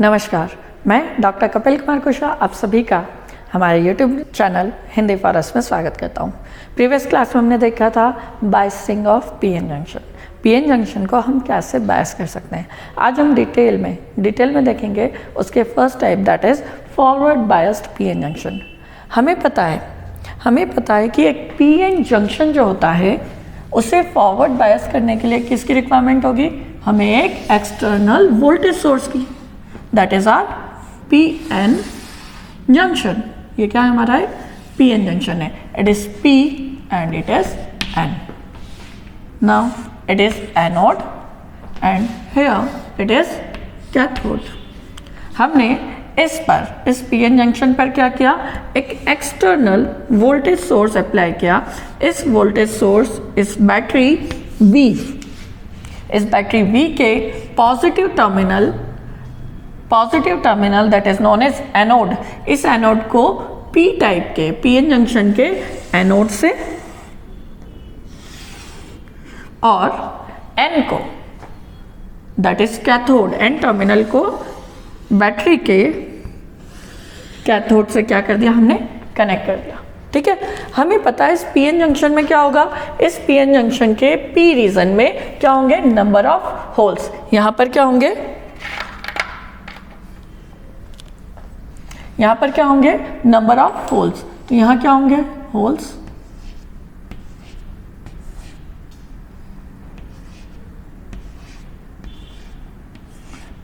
नमस्कार, मैं डॉक्टर कपिल कुमार कुशवाहा आप सभी का हमारे YouTube channel Hindi for us में स्वागत करता हूँ। प्रीवियस क्लास में हमने देखा था biasing of PN junction. PN junction को हम कैसे बायस कर सकते हैं, आज हम डिटेल में देखेंगे उसके first type that is forward biased PN junction. हमें पता है कि एक पीएन जंक्शन जो होता है उसे फॉरवर्ड बायस करने के लिए किसकी रिक्वायरमेंट होगी, हमें एक एक्सटर्नल वोल्टेज सोर्स की, that is our PN junction. ये क्या है हमारा है पीएन जंक्शन है, it is P and it is N. Now it is anode and here it is cathode. हमने इस पीएन जंक्शन पर क्या किया, एक एक्सटर्नल वोल्टेज सोर्स अप्लाई किया। इस वोल्टेज सोर्स इस बैटरी V के positive terminal that is known as anode, इस एनोड को पी टाइप के पीएन जंक्शन के एनोड से और एन को that is cathode, N terminal को बैटरी के कैथोड से क्या कर दिया, हमने कनेक्ट कर दिया। ठीक है, हमें पता है इस पीएन जंक्शन में क्या होगा, इस पीएन जंक्शन के पी रीजन में क्या होंगे, नंबर ऑफ होल्स। यहां पर क्या होंगे, यहां पर क्या होंगे, नंबर ऑफ होल्स। तो यहां क्या होंगे, holes.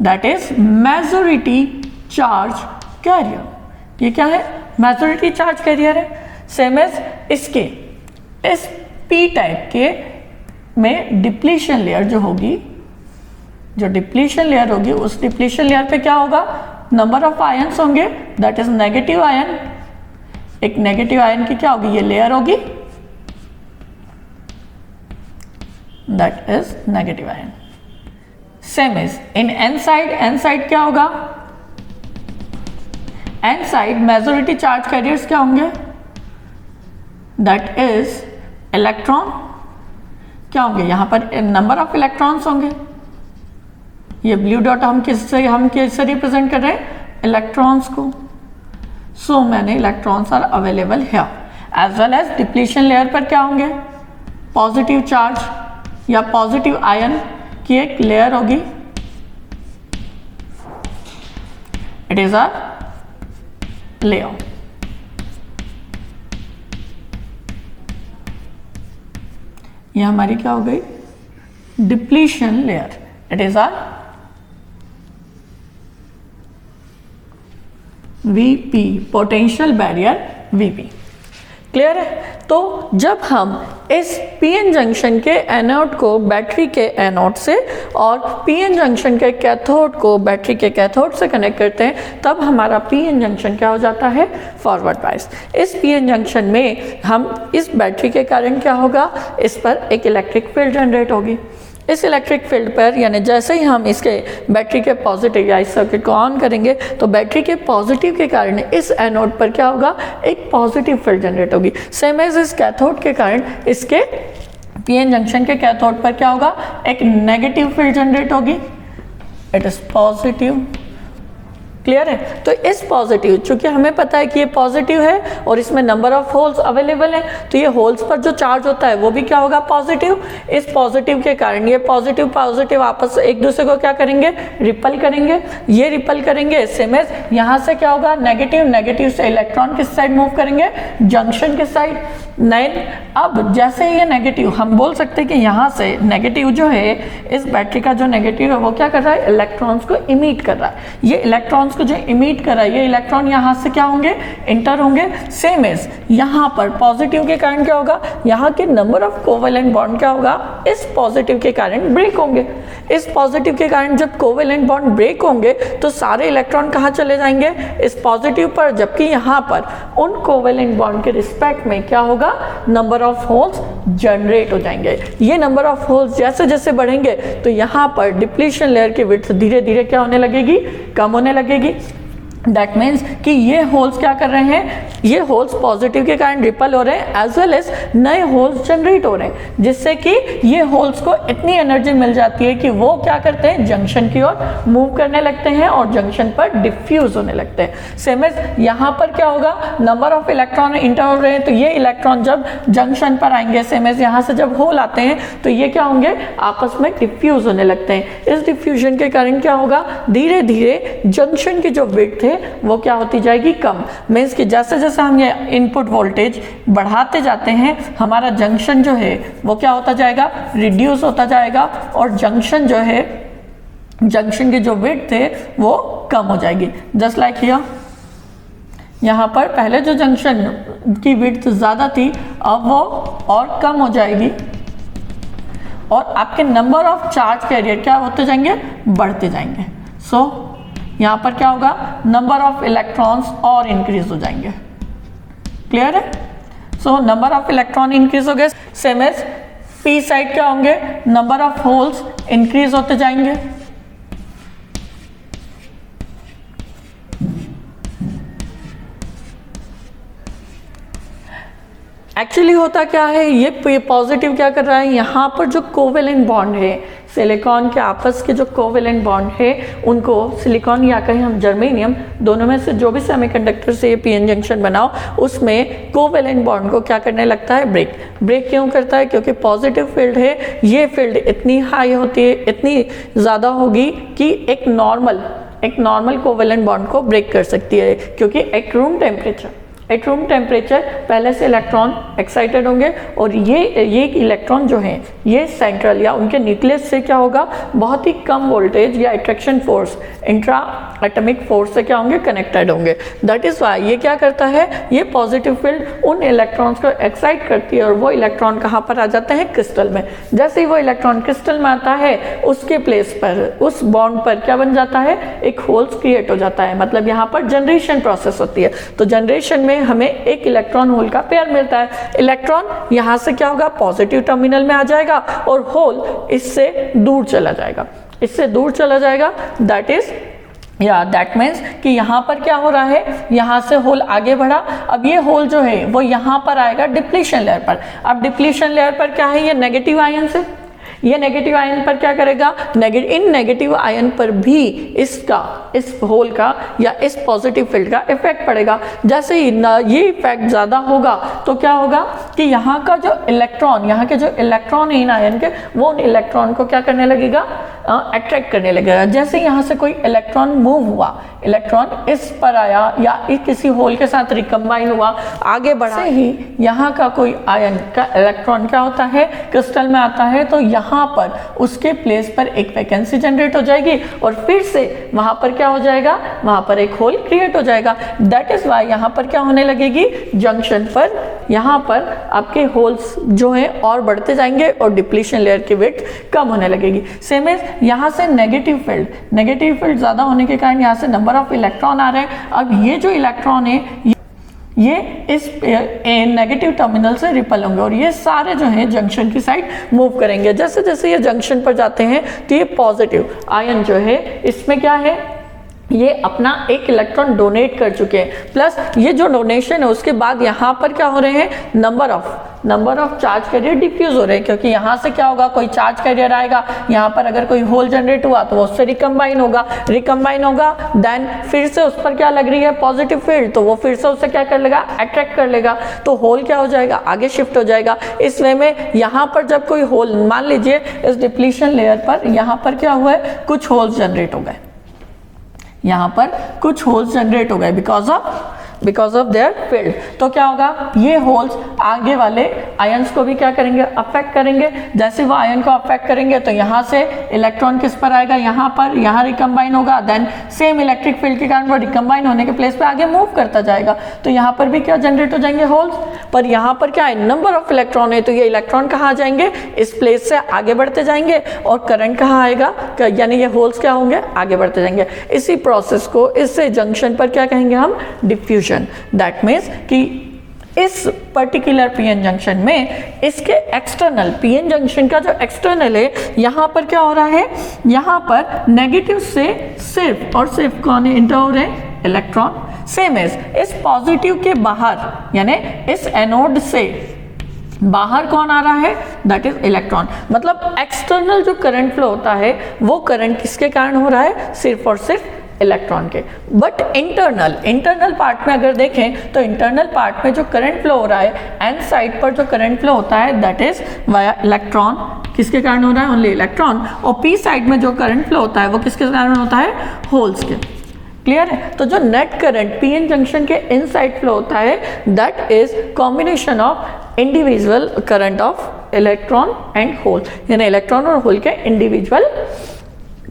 That is majority charge carrier. ये क्या है, मेजॉरिटी चार्ज कैरियर है। सेम एज इसके इस पी टाइप के में डिप्लीशन लेयर जो होगी, जो डिप्लीशन लेयर होगी, उस डिप्लीशन लेयर पे क्या होगा, नंबर ऑफ आयन्स होंगे, दैट इज नेगेटिव आयन। एक नेगेटिव आयन की क्या होगी, ये लेयर होगी, that is negative ion. Same is in N side क्या होगा, N side majority charge carriers क्या होंगे, दैट इज इलेक्ट्रॉन। क्या होंगे, यहां पर नंबर ऑफ इलेक्ट्रॉन्स होंगे। ये ब्लू डॉट हम किससे रिप्रेजेंट कर रहे हैं, इलेक्ट्रॉन्स को। सो मैंने electrons are available here as well as depletion layer पर क्या होंगे, पॉजिटिव चार्ज या पॉजिटिव आयन की एक लेयर होगी, इट इज अ लेयर। यह हमारी क्या हो गई, depletion layer, it is our VP, potential barrier VP। Clear है। तो जब हम इस पीएन जंक्शन के एनोड को बैटरी के एनोड से और पीएन जंक्शन के कैथोड को बैटरी के कैथोड से कनेक्ट करते हैं, तब हमारा पीएन जंक्शन क्या हो जाता है, फॉरवर्ड बायस। इस पीएन जंक्शन में हम इस बैटरी के कारण क्या होगा, इस पर एक इलेक्ट्रिक फील्ड जनरेट होगी। इस इलेक्ट्रिक फील्ड पर यानी जैसे ही हम इसके बैटरी के पॉजिटिव या इस सर्किट को ऑन करेंगे तो बैटरी के पॉजिटिव के कारण इस एनोड पर क्या होगा, एक पॉजिटिव फील्ड जनरेट होगी। सेम एज इस कैथोड के कारण इसके पीएन जंक्शन के कैथोड पर क्या होगा, एक नेगेटिव फील्ड जनरेट होगी, इट इज पॉजिटिव। क्लियर है। तो इस पॉजिटिव, चूंकि हमें पता है कि ये पॉजिटिव है और इसमें नंबर ऑफ होल्स अवेलेबल है, तो ये होल्स पर जो चार्ज होता है वो भी क्या होगा, पॉजिटिव। इस पॉजिटिव के कारण ये पॉजिटिव आपस एक दूसरे को क्या करेंगे, रिपल करेंगे। ये रिपल करेंगे, सेम एज यहाँ से क्या होगा, नेगेटिव से इलेक्ट्रॉन किस साइड मूव करेंगे, जंक्शन के साइड। अब जैसे ये नेगेटिव, हम बोल सकते हैं कि यहाँ से नेगेटिव जो है, इस बैटरी का जो नेगेटिव है वो क्या कर रहा है, इलेक्ट्रॉन्स को इमिट कर रहा है। ये इलेक्ट्रॉन्स को जो इमिट कर रहा है, ये इलेक्ट्रॉन यहाँ से क्या होंगे, इंटर होंगे। सेम एज यहाँ पर पॉजिटिव के कारण क्या होगा, यहाँ के नंबर ऑफ कोवेलेंट बॉन्ड क्या होगा, इस पॉजिटिव के कारण ब्रेक होंगे। इस पॉजिटिव के कारण जब कोवेलेंट बॉन्ड ब्रेक होंगे तो सारे इलेक्ट्रॉन कहाँ चले जाएंगे, इस पॉजिटिव पर, जबकि यहाँ पर उन कोवेलेंट बॉन्ड के रिस्पेक्ट में क्या होगा, नंबर ऑफ होल्स जनरेट हो जाएंगे। ये नंबर ऑफ होल्स जैसे जैसे बढ़ेंगे तो यहाँ पर डिप्लीशन लेयर की विड्थ धीरे धीरे क्या होने लगेगी, कम होने लगेगी। दैट मीन्स कि ये होल्स क्या कर रहे हैं, ये होल्स पॉजिटिव के कारण रिपल हो रहे हैं एज वेल एज नए होल्स जनरेट हो रहे हैं, जिससे कि ये होल्स को इतनी एनर्जी मिल जाती है कि वो क्या करते हैं, जंक्शन की ओर मूव करने लगते हैं और जंक्शन पर डिफ्यूज होने लगते हैं। सेम एज यहाँ पर क्या होगा, नंबर ऑफ इलेक्ट्रॉन इंटर हो रहे हैं, तो ये इलेक्ट्रॉन जब जंक्शन पर आएंगे, सेम एज यहाँ से जब होल आते हैं तो ये क्या होंगे, आपस में डिफ्यूज होने लगते हैं। इस डिफ्यूजन के कारण क्या होगा, धीरे धीरे जंक्शन की जो विड्थ है वो क्या होती जाएगी, कम। मीन्स कि जैसे जैसे हम ये इनपुट वोल्टेज बढ़ाते जाते हैं, हमारा जंक्शन जो है वो क्या होता जाएगा, रिड्यूस होता जाएगा और जंक्शन जो है, जंक्शन की जो विड्थ है वो कम हो जाएगी। जस्ट लाइक हियर, यहाँ पर पहले जो जंक्शन की विड्थ ज़्यादा थी अब वो और कम हो जाएगी और आपके नंबर ऑफ चार्ज कैरियर क्या होते जाएंगे, बढ़ते जाएंगे। सो यहाँ पर क्या होगा, नंबर ऑफ इलेक्ट्रॉन्स और इंक्रीज हो जाएंगे। क्लियर है? So number of electron increase हो गए, सेम एज पी साइड क्या होंगे, नंबर ऑफ होल्स इंक्रीज होते जाएंगे। एक्चुअली होता क्या है, ये पॉजिटिव क्या कर रहा है, यहाँ पर जो कोवेलेंट बॉन्ड है, सिलिकॉन के आपस के जो कोवेलेंट बॉन्ड है, उनको सिलिकॉन या कहीं हम जर्मेनियम, दोनों में से जो भी सेमीकंडक्टर से ये पीएन जंक्शन बनाओ, उसमें कोवेलेंट बॉन्ड को क्या करने लगता है, ब्रेक क्यों करता है, क्योंकि पॉजिटिव फील्ड है, ये फील्ड इतनी हाई होती है, इतनी ज़्यादा होगी कि एक नॉर्मल कोवेलेंट बॉन्ड को ब्रेक कर सकती है, क्योंकि एट रूम टेम्परेचर पहले से इलेक्ट्रॉन एक्साइटेड होंगे और ये इलेक्ट्रॉन जो हैं ये सेंट्रल या उनके न्यूक्लियस से क्या होगा, बहुत ही कम वोल्टेज या attraction force, intra atomic force से क्या होंगे, कनेक्टेड होंगे। दैट इज वाई ये क्या करता है, ये पॉजिटिव फील्ड उन इलेक्ट्रॉन्स को एक्साइट करती है और वो इलेक्ट्रॉन कहाँ पर आ जाते हैं, क्रिस्टल में। जैसे ही वो इलेक्ट्रॉन क्रिस्टल में आता है, उसके प्लेस पर, उस बॉन्ड पर क्या बन जाता है, एक होल्स क्रिएट हो जाता है। मतलब यहाँ पर जनरेशन प्रोसेस होती है, तो जनरेशन में हमें एक इलेक्ट्रॉन होल का पेयर मिलता है। इलेक्ट्रॉन यहाँ से क्या होगा, पॉजिटिव टर्मिनल में आ जाएगा और होल इससे दूर चला जाएगा, दैट इज दैट मीन्स कि यहाँ पर क्या हो रहा है, यहाँ से होल आगे बढ़ा, अब ये होल जो है वो यहाँ पर आएगा डिप्लीशन लेयर पर। अब डिप्लीशन लेयर पर क्या है, ये नेगेटिव आयन से, ये नेगेटिव आयन पर क्या करेगा, इन नेगेटिव आयन पर भी इस होल का या इस पॉजिटिव फील्ड का इफेक्ट पड़ेगा। जैसे ही ये इफेक्ट ज़्यादा होगा तो क्या होगा कि यहाँ के जो इलेक्ट्रॉन है इन आयन के, वो उन इलेक्ट्रॉन को क्या करने लगेगा, अट्रैक्ट करने लगेगा। जैसे यहाँ से कोई इलेक्ट्रॉन मूव हुआ, इलेक्ट्रॉन इस पर आया या किसी होल के साथ रिकम्बाइन हुआ, आगे बढ़ा ही यहाँ का कोई आयन का इलेक्ट्रॉन क्या होता है, क्रिस्टल में आता है, तो यहाँ पर उसके प्लेस पर एक वैकेंसी जनरेट हो जाएगी और फिर से वहां पर क्या हो जाएगा, वहां पर एक होल क्रिएट हो जाएगा। दैट इज वाई यहाँ पर क्या होने लगेगी, जंक्शन पर यहाँ पर आपके होल्स जो हैं और बढ़ते जाएंगे और डिप्लीशन लेयर की विड्थ कम होने लगेगी। सेम एज यहाँ से नेगेटिव फील्ड ज्यादा होने के कारण यहाँ से नंबर ऑफ इलेक्ट्रॉन आ रहे हैं। अब ये जो इलेक्ट्रॉन है ये इस नेगेटिव टर्मिनल से रिपल होंगे और ये सारे जो हैं जंक्शन की साइड मूव करेंगे। जैसे जैसे ये जंक्शन पर जाते हैं तो ये पॉजिटिव आयन जो है, इसमें क्या है, ये अपना एक इलेक्ट्रॉन डोनेट कर चुके हैं, प्लस ये जो डोनेशन है उसके बाद यहाँ पर क्या हो रहे हैं, number of charge carrier diffuse हो रहे हैं, क्योंकि यहाँ से क्या होगा, कोई चार्ज कैरियर आएगा, यहाँ पर अगर कोई होल जनरेट हुआ तो वो उससे रिकम्बाइन होगा, देन फिर से उस पर क्या लग रही है, पॉजिटिव फील्ड, तो वो फिर से उससे क्या कर लेगा, अट्रैक्ट कर लेगा, तो होल क्या हो जाएगा, आगे शिफ्ट हो जाएगा। इस वे में यहाँ पर जब कोई होल, मान लीजिए इस डिप्लीशन लेयर पर यहाँ पर क्या हुआ है, कुछ होल्स जनरेट हो गए, यहाँ पर कुछ होल्स जनरेट हो गए बिकॉज ऑफ देयर फील्ड, तो क्या होगा, ये होल्स आगे वाले आयंस को भी क्या करेंगे, अफेक्ट करेंगे। जैसे वो आयन को अफेक्ट करेंगे तो यहाँ से इलेक्ट्रॉन किस पर आएगा, यहाँ रिकम्बाइन होगा, देन सेम इलेक्ट्रिक फील्ड के कारण वो रिकम्बाइन होने के प्लेस पे आगे मूव करता जाएगा, तो यहाँ पर भी क्या जनरेट हो जाएंगे होल्स। पर यहाँ पर क्या है, नंबर ऑफ इलेक्ट्रॉन है, तो ये इलेक्ट्रॉन कहाँ आ जाएंगे, इस प्लेस से आगे बढ़ते जाएंगे और करंट कहाँ आएगा, यानी ये होल्स क्या होंगे, आगे बढ़ते जाएंगे। इसी प्रोसेस को, इससे जंक्शन पर क्या कहेंगे हम, डिफ्यूजन। दैट मीन्स कि इस पर्टिकुलर पीएन जंक्शन में इसके एक्सटर्नल, पीएन जंक्शन का जो एक्सटर्नल है, यहाँ पर क्या हो रहा है, यहाँ पर नेगेटिव से सिर्फ और सिर्फ कौन इंटर हो रहे हैं, इलेक्ट्रॉन। सेम एज इस पॉजिटिव के बाहर यानी इस एनोड से बाहर कौन आ रहा है, दैट इज इलेक्ट्रॉन। मतलब एक्सटर्नल जो करंट फ्लो होता है वो करंट किसके कारण हो रहा है, सिर्फ और सिर्फ इलेक्ट्रॉन के। बट इंटरनल पार्ट में अगर देखें तो इंटरनल पार्ट में जो करंट फ्लो हो रहा है, एन साइड पर जो करंट फ्लो होता है दैट इज वाया इलेक्ट्रॉन। किसके कारण हो रहा है, ओनली इलेक्ट्रॉन। और पी साइड में जो करंट फ्लो होता है वो किसके कारण होता है, होल्स के। क्लियर है। तो जो नेट करंट पीएन जंक्शन के इनसाइड फ्लो होता है that is combination of individual current of electron and hole, यानी इलेक्ट्रॉन और होल के इंडिविजुअल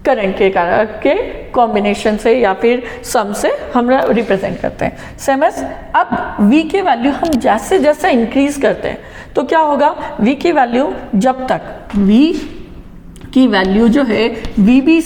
करंट के कारण के कॉम्बिनेशन से या फिर सम से हम रिप्रेजेंट करते हैं। सेम एज अब V की वैल्यू हम जैसे जैसे इंक्रीज करते हैं तो क्या होगा, V की वैल्यू जब तक V की वैल्यू जो है VB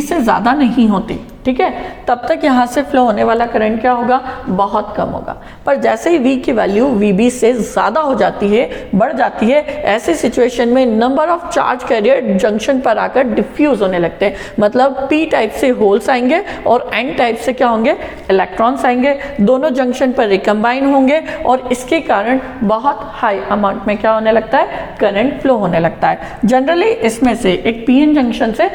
से ज़्यादा नहीं होती, ठीक है, तब तक यहाँ से फ्लो होने वाला करंट क्या होगा, बहुत कम होगा। पर जैसे ही V की वैल्यू VB से ज़्यादा हो जाती है, बढ़ जाती है, ऐसे सिचुएशन में number of charge career junction पर आकर डिफ्यूज होने लगते हैं। मतलब P टाइप से होल्स आएंगे और N टाइप से क्या होंगे, इलेक्ट्रॉन्स आएंगे। दोनों जंक्शन पर रिकम्बाइन होंगे और इसके कारण बहुत हाई अमाउंट में क्या होने लगता है, करंट फ्लो होने लगता है। जनरली इसमें से एक PN जंक्शन से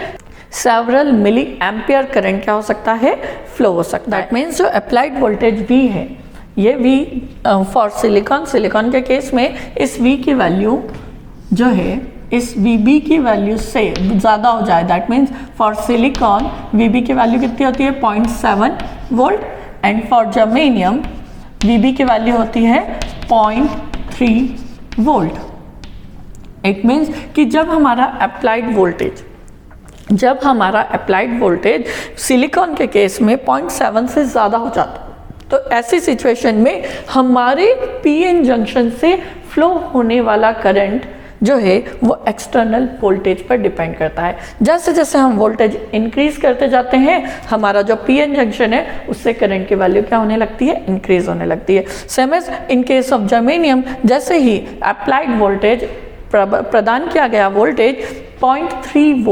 सेवरल मिली एम्पियर करंट क्या हो सकता है, फ्लो हो सकता है। दैट मीन्स जो अप्लाइड वोल्टेज V है, ये V फॉर सिलिकॉन के केस में इस V की वैल्यू जो है इस VB की वैल्यू से ज़्यादा हो जाए, that means for silicon VB की वैल्यू कितनी होती है, 0.7 volt, and for germanium VB की वैल्यू होती है 0.3 वोल्ट। इट मीन्स कि जब हमारा अप्लाइड वोल्टेज सिलिकॉन के केस में 0.7 से ज़्यादा हो जाता, तो ऐसी सिचुएशन में हमारे पीएन जंक्शन से फ्लो होने वाला करंट जो है वो एक्सटर्नल वोल्टेज पर डिपेंड करता है। जैसे जैसे हम वोल्टेज इंक्रीज करते जाते हैं, हमारा जो पीएन जंक्शन है उससे करंट की वैल्यू क्या होने लगती है, इंक्रीज होने लगती है। Same as in case of germanium, जैसे ही अप्लाइड वोल्टेज प्रदान किया गया वोल्टेज 0.3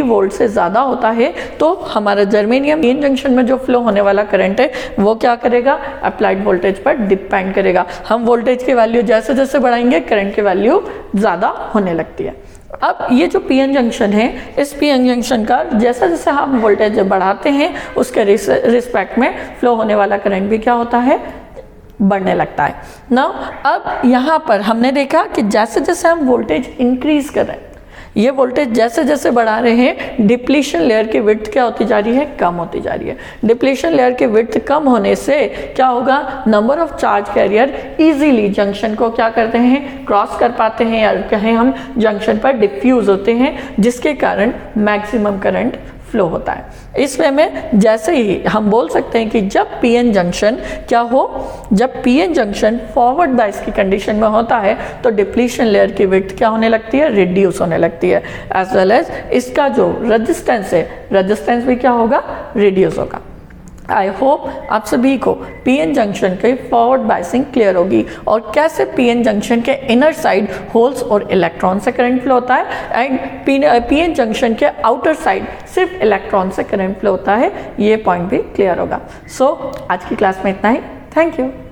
वोल्ट से ज़्यादा होता है, तो हमारा जर्मेनियम पीएन जंक्शन में जो फ्लो होने वाला करंट है वो क्या करेगा, अप्लाइड वोल्टेज पर डिपेंड करेगा। हम वोल्टेज की वैल्यू जैसे जैसे बढ़ाएंगे करंट की वैल्यू ज़्यादा होने लगती है। अब ये जो पीएन जंक्शन है, इस पीएन जंक्शन का जैसे जैसे हम वोल्टेज बढ़ाते हैं उसके रिस्पेक्ट में फ्लो होने वाला करंट भी क्या होता है, बढ़ने लगता है ना। अब यहाँ पर हमने देखा कि जैसे जैसे हम वोल्टेज इंक्रीज कर रहे हैं, ये वोल्टेज जैसे जैसे बढ़ा रहे हैं, डिप्लीशन लेयर की विड्थ क्या होती जा रही है, कम होती जा रही है। डिप्लीशन लेयर की विड्थ कम होने से क्या होगा, number of charge career easily junction को क्या करते हैं, क्रॉस कर पाते हैं, या कहें हम जंक्शन पर डिफ्यूज होते हैं, जिसके कारण मैक्सिमम करंट फ्लो होता है। इस वे में जैसे ही हम बोल सकते हैं कि जब पीएन जंक्शन क्या हो, जब पीएन जंक्शन फॉरवर्ड बायस की कंडीशन में होता है तो डिप्लीशन लेयर की विड्थ क्या होने लगती है, रिड्यूस होने लगती है। एज वेल एज इसका जो रेजिस्टेंस है, रेजिस्टेंस भी क्या होगा, रिड्यूस होगा। आई होप आप सभी को पीएन जंक्शन के फॉरवर्ड बायसिंग क्लियर होगी और कैसे पीएन जंक्शन के इनर साइड होल्स और इलेक्ट्रॉन से करंट फ्लो होता है एंड पीएन जंक्शन के आउटर साइड सिर्फ इलेक्ट्रॉन से करंट फ्लो होता है, ये पॉइंट भी क्लियर होगा। सो आज की क्लास में इतना ही। Thank you.